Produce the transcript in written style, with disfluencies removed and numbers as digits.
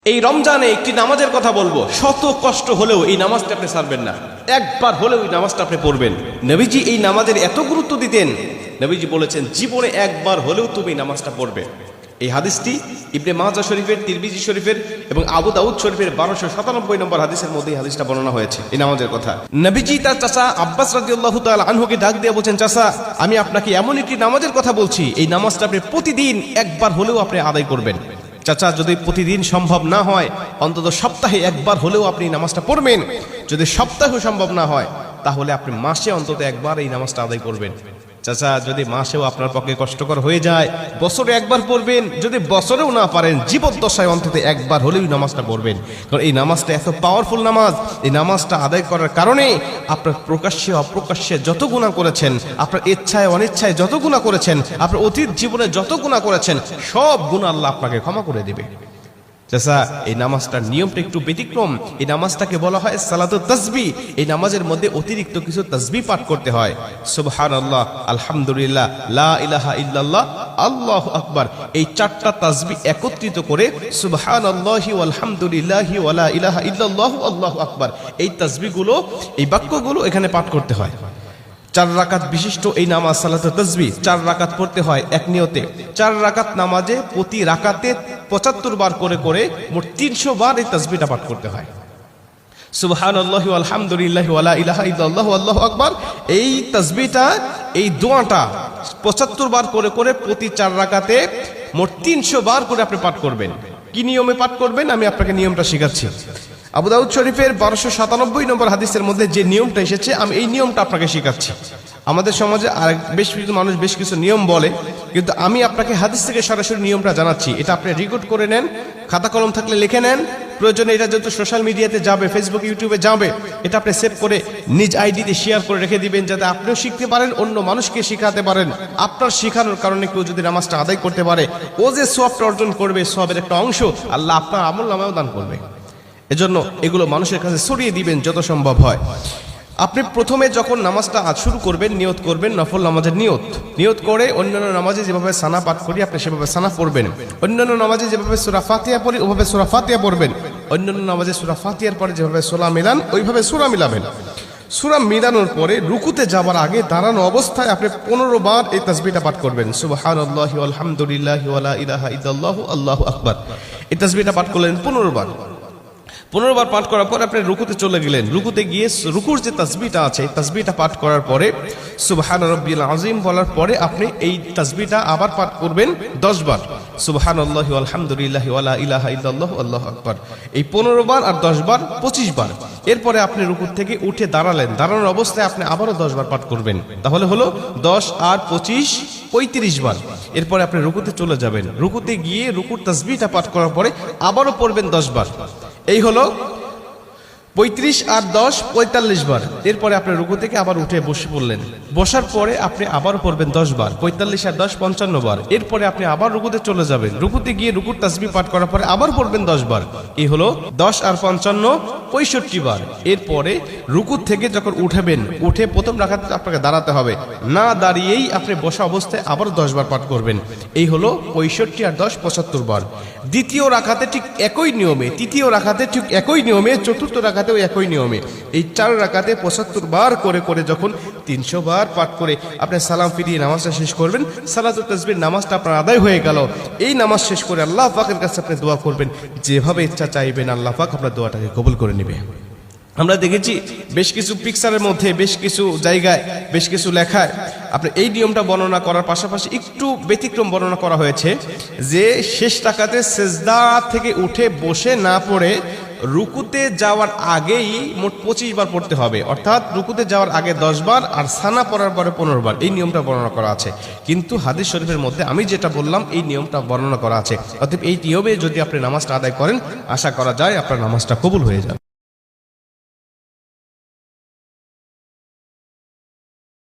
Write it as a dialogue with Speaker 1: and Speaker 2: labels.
Speaker 1: এই রমজানে একটি নামাজের কথা বলবো, শত কষ্ট হলেও এই নামাজটা আপনি ছাড়বেন না, একবার হলেও এই নামাজটা আপনি পড়বেন। নবীজি এই নামাজের এত গুরুত্ব দিতেন, নবীজি বলেছেন জীবনে একবার হলেও তুমি নামাজটা পড়বে। এই হাদিসটি ইবনে মাজাহ শরীফের, তিরমিজি শরীফের এবং আবু দাউদ শরীফের 1297 নম্বর হাদিসের মধ্যে এই হাদিসটা বর্ণনা হয়েছে এই নামাজের কথা। নবীজি তার চাচা আব্বাস রাদিয়াল্লাহু তাআলা আনহুকে ডাক দিয়ে বলছেন, চাচা আমি আপনাকে এমন একটি নামাজের কথা বলছি, এই নামাজটা আপনি প্রতিদিন একবার হলেও আপনি আদায় করবেন। চাচা যদি প্রতিদিন সম্ভব না হয়, অন্তত সপ্তাহে একবার হলেও আপনি নামাজটা পড়বেন। যদি সপ্তাহে সম্ভব না হয়, তাহলে আপনি মাসে অন্তত একবার এই নামাজটা আদায় করবেন। চাচা যদি মাসেও আপনার পক্ষে কষ্টকর হয়ে যায়, বছরে একবার পড়বেন। যদি বছরেও না পারেন, জীবদ্দশায় অন্তত একবার হলেও নামাজটা পড়বেন। কারণ এই নামাজটা এত পাওয়ারফুল নামাজ। এই নামাজটা আদায় করার কারণে আপনার প্রকাশ্যে অপ্রকাশ্যে যত গুনাহ করেছেন, আপনার ইচ্ছায় অনিচ্ছায় যত গুনাহ করেছেন, আপনার অতীত জীবনে যত গুনাহ করেছেন, সব গুনাহ আল্লাহ আপনাকে ক্ষমা করে দেবে। চাচা এই নামাজটার নিয়মটা একটু ব্যতিক্রম। এই নামাজটাকে বলা হয় সালাতুত তাসবিহ। এই নামাজের মধ্যে অতিরিক্ত কিছু তাসবিহ পাঠ করতে হয়। সুবহানাল্লাহ, আলহামদুলিল্লাহ, লা ইলাহা ইল্লাল্লাহ, আল্লাহু আকবার। এই চারটা তাসবিহ একত্রিত করে সুবহানাল্লাহি ওয়াল হামদুলিল্লাহি ওয়া লা ইলাহা ইল্লাল্লাহু আল্লাহু আকবার, এই তাসবিহগুলো, এই বাক্যগুলো এখানে পাঠ করতে হয়। 4 রাকাত বিশিষ্ট এই নামাজ সালাতুত তাসবিহ 4 রাকাত পড়তে হয় এক নিয়তে। 4 রাকাত নামাজে প্রতি রাকাতে 75 বার করে করে মোট 300 বার এই তাসবিহটা পাঠ করতে হয়। সুবহানাল্লাহি ওয়াল হামদুলিল্লাহি ওয়া লা ইলাহা ইল্লাল্লাহু আল্লাহু আকবার, এই তাসবিহটা, এই দোয়াটা 75 বার করে করে প্রতি 4 রাকাতে মোট 300 বার করে আপনি পাঠ করবেন। কি নিয়মে পাঠ করবেন আমি আপনাকে নিয়মটা শেখাচ্ছি। আবু দাউদ শরীফের 1297 নম্বর হাদিসের মধ্যে যে নিয়মটা এসেছে, আমি এই নিয়মটা আপনাকে শেখাচ্ছি। আমাদের সমাজে আর বেশ কিছু মানুষ বেশ কিছু নিয়ম বলে, কিন্তু আমি আপনাকে হাদিস থেকে সরাসরি নিয়মটা জানাচ্ছি। এটা আপনি রেকর্ড করে নেন, খাতা কলম থাকলে লিখে নেন। প্রয়োজনে এটা যত সোশ্যাল মিডিয়াতে যাবে, ফেসবুক ইউটিউবে যাবে, এটা আপনি সেভ করে নিজ আইডিতে শেয়ার করে রেখে দিবেন, যাতে আপনিও শিখতে পারেন, অন্য মানুষকে শেখাতে পারেন। আপনার শেখানোর কারণে কেউ যদি নামাজটা আদায় করতে পারে, ও যে সওয়াবটা অর্জন করবে, সওয়াবের একটা অংশ আল্লাহ আপনার আমলনামায়ও দান করবে। এজন্য এগুলো মানুষের কাছে ছড়িয়ে দিবেন যত সম্ভব হয়। আপনি প্রথমে যখন নামাজটা শুরু করবেন, নিয়ত করবেন নফল নামাজের নিয়ত করে অন্যান্য নামাজে যেভাবে সানা পাঠ করি আপনি সেভাবে সানা পড়বেন। অন্যান্য নামাজে যেভাবে সূরা ফাতিহা পড়ি ওভাবে সূরা ফাতিহা পড়বেন। অন্যান্য নামাজে সূরা ফাতিহার পরে যেভাবে সূরা মিলান ওইভাবে সূরা মিলাবেন। সূরা মিলানোর পরে রুকুতে যাবার আগে দাঁড়ানো অবস্থায় আপনি 15 বার এই তাসবিহটা পাঠ করবেন। সুবহানাল্লাহি ওয়াল হামদুলিল্লাহি ওয়া লা ইলাহা ইল্লাল্লাহু আল্লাহু আকবার। এই তাসবিহটা পাঠ করলেন 15 বার। 15 বার পাঠ করার পর আপনি রুকুতে চলে গেলেন। রুকুতে গিয়ে রুকুর যে তাসবিহটা আছে, তাসবিহটা পাঠ করার পরে সুবহান রাব্বিল আযীম বলার পরে আপনি এই তাসবিহটা আবার পাঠ করবেন 10 বার। সুবহানাল্লাহি ওয়াল হামদুলিল্লাহি ওয়া লা ইলাহা ইল্লাল্লাহু আল্লাহু আকবার। এই 15 বার আর 10 বার 25 বার। এরপরে আপনি রুকু থেকে উঠে দাঁড়ালেন, দাঁড়ানোর অবস্থায় আপনি আবারও 10 বার পাঠ করবেন। তাহলে হলো 10 আর 25 35 বার। এরপরে আপনি রুকুতে চলে যাবেন। রুকুতে গিয়ে রুকুর তাসবিহটা পাঠ করার পরে আবারও পড়বেন 10 বার। এই হলো 35 আর 10 45 বার। এরপরে আপনি রুকু থেকে আবার উঠে বসে পড়লেন। বসার পরে আপনি আবার পড়বেন 10 বার। 45 আর 10 55 বার। এরপরে আপনি আবার রুকুতে চলে যাবেন। রুকুতে গিয়ে রুকুর তাসবিহ পাঠ করার পরে আবার পড়বেন 10 বার। এই হলো 10 আর 55 65 বার। এরপরে রুকু থেকে যখন উঠবেন, উঠে প্রথম রাকাতে আপনাকে দাঁড়াতে হবে। না দাঁড়িয়েই আপনি বসা অবস্থায় আবার 10 বার পাঠ করবেন। এই হলো 65 আর 10 75 বার। দ্বিতীয় রাকাতে ঠিক একই নিয়মে, তৃতীয় রাকাতে ঠিক একই নিয়মে, চতুর্থ রাকাতেও একই নিয়মে, এই 4 রাকাতে 75 বার করে করে যখন 300 বার পাঠ করে আপনি সালাম ফিরিয়ে নামাজটা শেষ করবেন, সালাতুত তাসবিহ নামাজটা আপনার আদায় হয়ে গেল। এই নামাজ শেষ করে আল্লাহ পাকের কাছে আপনি দোয়া করবেন, যেভাবে ইচ্ছা চাইবেন আল্লাহ পাক আপনার দোয়াটাকে কবুল করে নেবে। আমরা দেখেছি বেশ কিছু পিকচারের মধ্যে, বেশ কিছু জায়গায়, বেশ কিছু লেখায় আপনি এই নিয়মটা বর্ণনা করার পাশাপাশি একটু ব্যতিক্রম বর্ণনা করা হয়েছে, যে শেষ রাকাতে সেজদা থেকে উঠে বসে না পড়ে রুকুতে যাওয়ার আগেই মোট 25 বার পড়তে হবে। অর্থাৎ রুকুতে যাওয়ার আগে 10 বার আর সানা পড়ার পরে 15 বার। এই নিয়মটা বর্ণনা করা আছে, কিন্তু হাদিস শরীফের মধ্যে আমি যেটা বললাম এই নিয়মটা বর্ণনা করা আছে। অতএব এই নিয়মে যদি আপনি নামাজটা আদায় করেন, আশা করা যায় আপনার নামাজটা কবুল হয়ে যাবে।